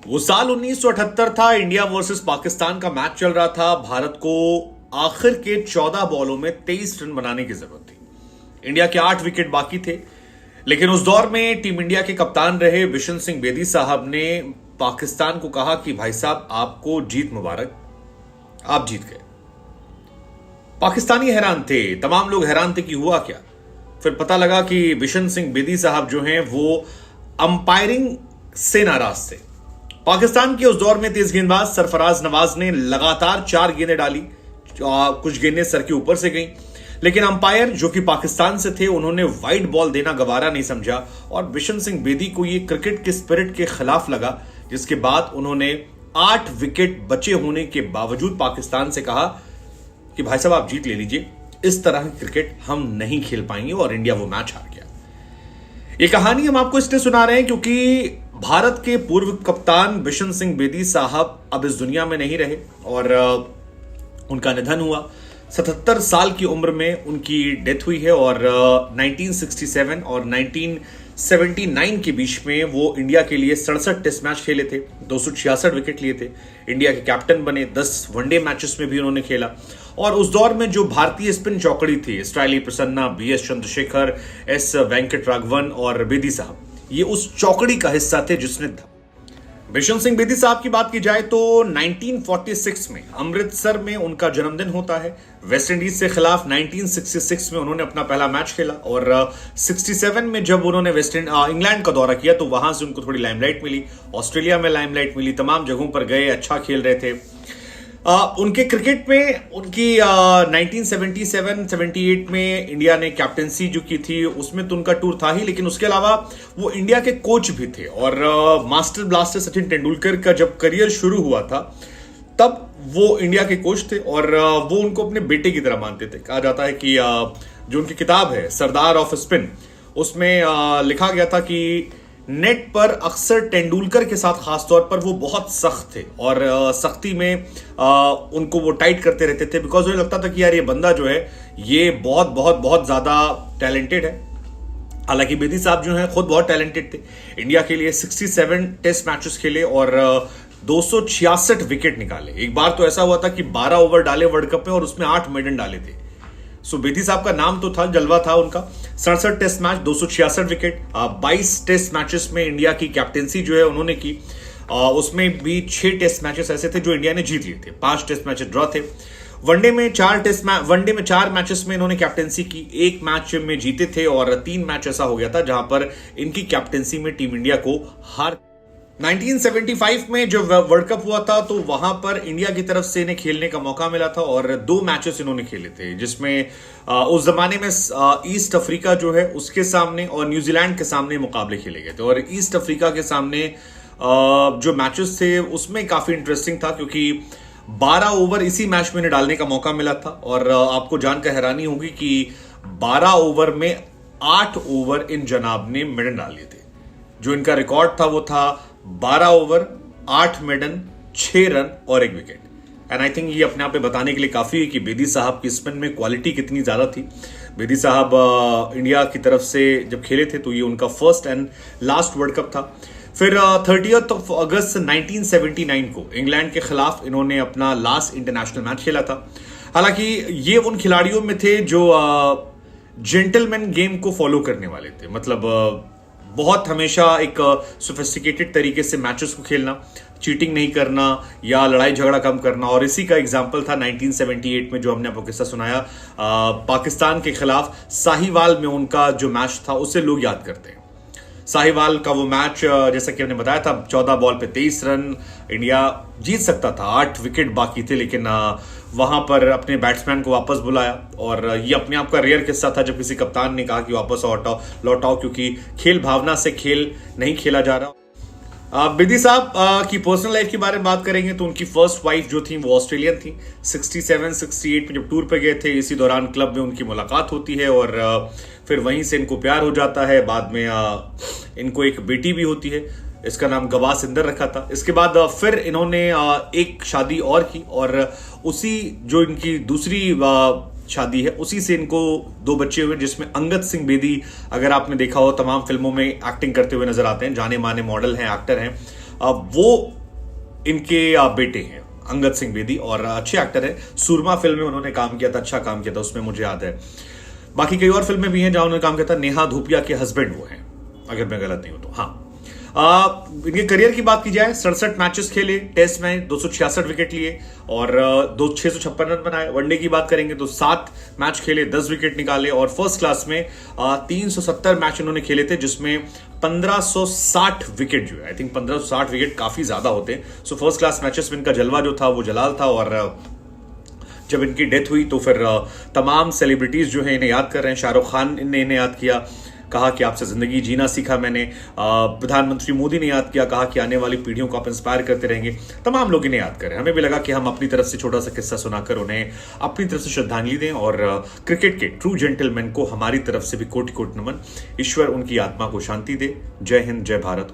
वो साल 1978 था। इंडिया वर्सेस पाकिस्तान का मैच चल रहा था। भारत को आखिर के 14 बॉलों में 23 रन बनाने की जरूरत थी। इंडिया के 8 विकेट बाकी थे, लेकिन उस दौर में टीम इंडिया के कप्तान रहे बिशन सिंह बेदी साहब ने पाकिस्तान को कहा कि भाई साहब, आपको जीत मुबारक, आप जीत गए। पाकिस्तानी हैरान थे, तमाम लोग हैरान थे कि हुआ क्या। फिर पता लगा कि बिशन सिंह बेदी साहब जो हैं वो अंपायरिंग से नाराज थे। पाकिस्तान के उस दौर में तेज गेंदबाज सरफराज नवाज ने लगातार 4 गेंदें डाली, कुछ गेंदें सर के ऊपर से गईं, लेकिन अंपायर जो कि पाकिस्तान से थे उन्होंने वाइड बॉल देना गवारा नहीं समझा और बिशन सिंह बेदी को यह क्रिकेट के स्पिरिट के खिलाफ लगा, जिसके बाद उन्होंने 8 विकेट बचे होने के बावजूद पाकिस्तान से कहा कि भाई साहब, आप जीत ले लीजिए, इस तरह की क्रिकेट हम नहीं खेल पाएंगे, और इंडिया वो मैच हार गया। ये कहानी हम आपको इसलिए सुना रहे हैं क्योंकि भारत के पूर्व कप्तान बिशन सिंह बेदी साहब अब इस दुनिया में नहीं रहे और उनका निधन हुआ। 77 साल की उम्र में उनकी डेथ हुई है और 1967 और 1979 के बीच में वो इंडिया के लिए 67 टेस्ट मैच खेले थे, 266 विकेट लिए थे, इंडिया के कैप्टन बने, 10 वनडे मैचेस में भी उन्होंने खेला। और उस दौर में जो भारतीय स्पिन चौकड़ी थी, स्टाइली प्रसन्ना, बीएस चंद्रशेखर, एस वेंकट राघवन और बेदी साहब, ये उस चौकड़ी का हिस्सा थे जिसने था। बिशन सिंह बेदी साहब की बात की जाए तो 1946 में अमृतसर में उनका जन्मदिन होता है। वेस्ट इंडीज से खिलाफ 1966 में उन्होंने अपना पहला मैच खेला और 67 में जब उन्होंने इंग्लैंड का दौरा किया तो वहां से उनको थोड़ी लाइमलाइट मिली, ऑस्ट्रेलिया में लाइमलाइट मिली, तमाम जगहों पर गए, अच्छा खेल रहे थे। उनके क्रिकेट में उनकी 1977-78 में इंडिया ने कैप्टेंसी जो की थी उसमें तो उनका टूर था ही, लेकिन उसके अलावा वो इंडिया के कोच भी थे और मास्टर ब्लास्टर सचिन तेंदुलकर का जब करियर शुरू हुआ था तब वो इंडिया के कोच थे और वो उनको अपने बेटे की तरह मानते थे। कहा जाता है कि जो उनकी किताब है सरदार ऑफ स्पिन, उसमें लिखा गया था कि नेट पर अक्सर तेंदुलकर के साथ खासतौर पर वो बहुत सख्त थे और सख्ती में उनको वो टाइट करते रहते थे, बिकॉज उन्हें लगता था कि यार ये बंदा जो है ये बहुत बहुत बहुत ज्यादा टैलेंटेड है। हालांकि बेदी साहब जो हैं खुद बहुत टैलेंटेड थे। इंडिया के लिए 67 टेस्ट मैचेस खेले और 266 विकेट निकाले। एक बार तो ऐसा हुआ था कि 12 ओवर डाले वर्ल्ड कप में और उसमें 8 मेडन डाले थे। सो बेदी साहब का नाम तो था, जलवा था उनका। 67 test match, 266 wicket, 22 test matches में इंडिया की कैप्टेंसी जो है उन्होंने की। उसमें भी 6 टेस्ट मैचेस ऐसे थे जो इंडिया ने जीत लिए थे, 5 टेस्ट मैचेस ड्रॉ थे। वनडे में 4 मैचेस में इन्होंने कैप्टेंसी की, 1 मैच में जीते थे और 3 मैच ऐसा हो गया था जहां पर इनकी कैप्टेंसी में टीम इंडिया को हार। 1975 में जब वर्ल्ड कप हुआ था तो वहां पर इंडिया की तरफ से इन्हें खेलने का मौका मिला था और 2 मैचेस इन्होंने खेले थे, जिसमें उस जमाने में ईस्ट अफ्रीका जो है उसके सामने और न्यूजीलैंड के सामने मुकाबले खेले गए थे। और ईस्ट अफ्रीका के सामने जो मैचेस थे उसमें काफी इंटरेस्टिंग था क्योंकि 12 ओवर इसी मैच में इन्हें डालने का मौका मिला था और आपको जानकर हैरानी होगी कि 12 ओवर में 8 ओवर इन जनाब ने मेडन डाल लिए थे। जो इनका रिकॉर्ड था वो था 12 ओवर, 8 मेडन, 6 रन और 1 विकेट। एंड आई थिंक ये अपने आप में बताने के लिए काफी है कि बेदी साहब की स्पिन में क्वालिटी कितनी ज्यादा थी। बेदी साहब इंडिया की तरफ से जब खेले थे तो ये उनका first and last world cup था। फिर 30 अगस्त 1979 को इंग्लैंड के खिलाफ इन्होंने अपना लास्ट इंटरनेशनल मैच खेला था। हालांकि ये उन खिलाड़ियों में थे जो जेंटलमैन गेम को फॉलो करने वाले थे, मतलब बहुत हमेशा एक सोफिस्टिकेटेड तरीके से मैचेस को खेलना, चीटिंग नहीं करना या लड़ाई झगड़ा कम करना। और इसी का एग्जाम्पल था 1978 में जो हमने आपको किस्सा सुनाया पाकिस्तान के खिलाफ साहिवाल में उनका जो मैच था उसे लोग याद करते हैं। साहिवाल का वो मैच जैसा कि हमने बताया था 14 बॉल पे 23 रन, इंडिया जीत सकता था, 8 विकेट बाकी थे, लेकिन वहां पर अपने बैट्समैन को वापस बुलाया और ये अपने आप का रेयर किस्सा था जब किसी कप्तान ने कहा कि वापस लौट आओ क्योंकि खेल भावना से खेल नहीं खेला जा रहा। बेदी साहब की पर्सनल लाइफ के बारे में बात करेंगे तो उनकी फर्स्ट वाइफ जो थी वो ऑस्ट्रेलियन थी। 67-68 में जब टूर पे गए थे इसी दौरान क्लब में उनकी मुलाकात होती है और फिर वहीं से इनको प्यार हो जाता है। बाद में इनको एक बेटी भी होती है, इसका नाम गवाह सिंदर रखा था। इसके बाद फिर इन्होंने एक शादी और की और उसी जो इनकी दूसरी शादी है उसी से इनको 2 बच्चे हुए, जिसमें अंगद सिंह बेदी, अगर आपने देखा हो तमाम फिल्मों में एक्टिंग करते हुए नजर आते हैं, जाने माने मॉडल हैं, एक्टर हैं। वो इनके बेटे हैं अंगद सिंह बेदी, और अच्छे एक्टर है। सूरमा फिल्म में उन्होंने काम किया था, अच्छा काम किया था उसमें, मुझे याद है। बाकी कई और फिल्में भी हैं जहां उन्होंने काम किया था। नेहा धूपिया के हस्बैंड वो हैं, अगर मैं गलत नहीं हूं तो। हाँ, इनके करियर की बात की जाए, 67 मैचेस खेले टेस्ट में, 266 विकेट लिए और 656 रन बनाए। वनडे की बात करेंगे तो 7 मैच खेले, 10 विकेट निकाले, और फर्स्ट क्लास में 370 मैच इन्होंने खेले थे, जिसमें 1560 विकेट जो है, आई थिंक 1560 विकेट काफी ज्यादा होते हैं। सो फर्स्ट क्लास मैचेस में इनका जलवा जो था वो जलाल था। और जब इनकी डेथ हुई तो फिर तमाम सेलिब्रिटीज जो है इन्हें याद कर रहे हैं। शाहरुख खान ने इन्हें याद किया, कहा कि आपसे जिंदगी जीना सीखा मैंने। प्रधानमंत्री मोदी ने याद किया, कहा कि आने वाली पीढ़ियों को आप इंस्पायर करते रहेंगे। तमाम लोग इन्हें याद करें। हमें भी लगा कि हम अपनी तरफ से छोटा सा किस्सा सुनाकर उन्हें अपनी तरफ से श्रद्धांजलि दें, और क्रिकेट के ट्रू जेंटलमैन को हमारी तरफ से भी कोटि कोटि नमन। ईश्वर उनकी आत्मा को शांति दे। जय हिंद, जय भारत।